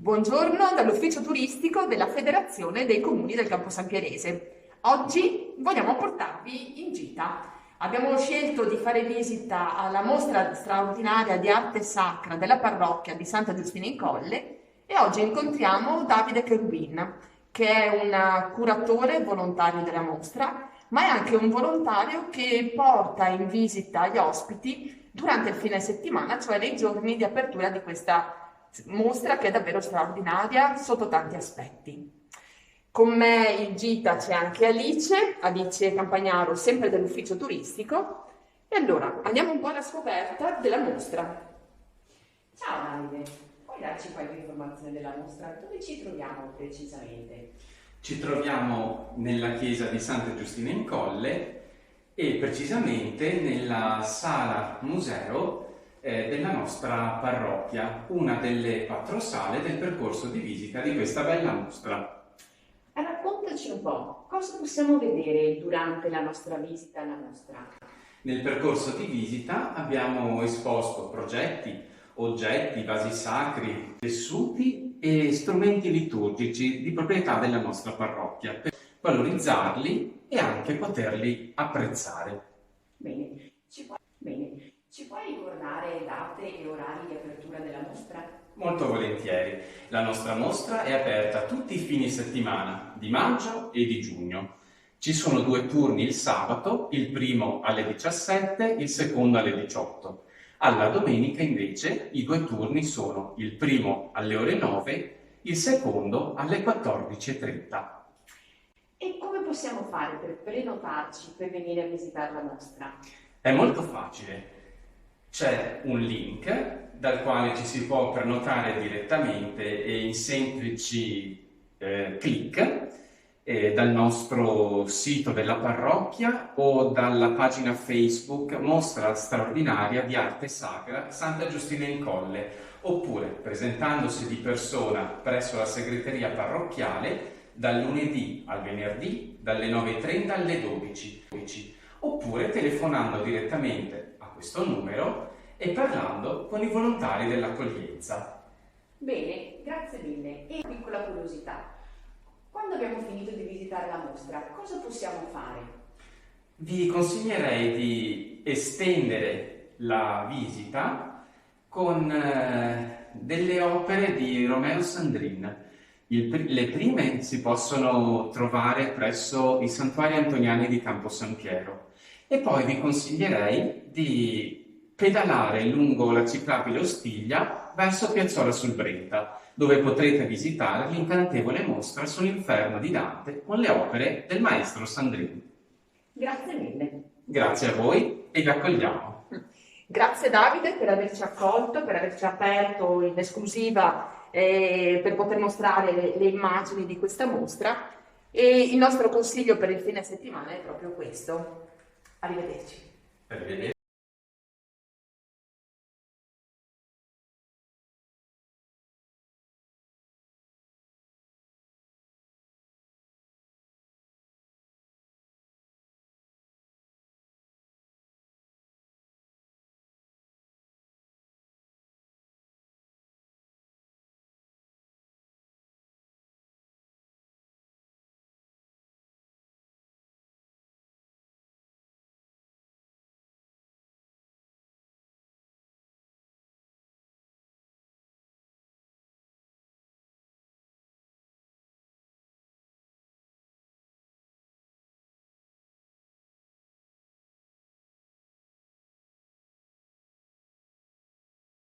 Buongiorno dall'ufficio turistico della Federazione dei Comuni del Campo San Pierese. Oggi vogliamo portarvi in gita. Abbiamo scelto di fare visita alla mostra straordinaria di arte sacra della parrocchia di Santa Giustina in Colle e oggi incontriamo Davide Cherubin, che è un curatore volontario della mostra, ma è anche un volontario che porta in visita gli ospiti durante il fine settimana, cioè nei giorni di apertura di questa mostra che è davvero straordinaria sotto tanti aspetti. Con me in gita c'è anche Alice Campagnaro, sempre dell'ufficio turistico. E allora andiamo un po' alla scoperta della mostra. Ciao Davide, puoi darci qualche informazione della mostra? Dove ci troviamo precisamente? Ci troviamo nella chiesa di Santa Giustina in Colle e precisamente nella sala museo della nostra parrocchia, una delle 4 sale del percorso di visita di questa bella mostra. Raccontaci un po', cosa possiamo vedere durante la nostra visita alla mostra? Nel percorso di visita abbiamo esposto progetti, oggetti, vasi sacri, tessuti e strumenti liturgici di proprietà della nostra parrocchia per valorizzarli e anche poterli apprezzare. Bene, ci puoi ricordare date e orari di apertura della mostra? Molto volentieri. La nostra mostra è aperta tutti i fine settimana di maggio e di giugno. Ci sono 2 turni il sabato, il primo alle 17, il secondo alle 18. Alla domenica invece i 2 turni sono il primo alle ore 9, il secondo alle 14:30. E come possiamo fare per prenotarci per venire a visitare la mostra? È molto facile. C'è un link dal quale ci si può prenotare direttamente e in semplici clic dal nostro sito della parrocchia o dalla pagina Facebook Mostra straordinaria di arte sacra Santa Giustina in Colle, oppure presentandosi di persona presso la segreteria parrocchiale dal lunedì al venerdì dalle 9:30 alle 12, oppure telefonando direttamente a questo numero e parlando con i volontari dell'accoglienza. Bene, grazie mille. E una piccola curiosità. Quando abbiamo finito di visitare la mostra, cosa possiamo fare? Vi consiglierei di estendere la visita con delle opere di Romeo Sandrin. Le prime si possono trovare presso i santuari antoniani di Campo San Piero e poi vi consiglierei di pedalare lungo la ciclabile Ostiglia verso Piazzola sul Brenta, dove potrete visitare l'incantevole mostra sull'Inferno di Dante con le opere del maestro Sandrin. Grazie mille. Grazie a voi e vi accogliamo. Grazie Davide per averci accolto, per averci aperto in esclusiva per poter mostrare le immagini di questa mostra, e il nostro consiglio per il fine settimana è proprio questo. Arrivederci. Arrivederci.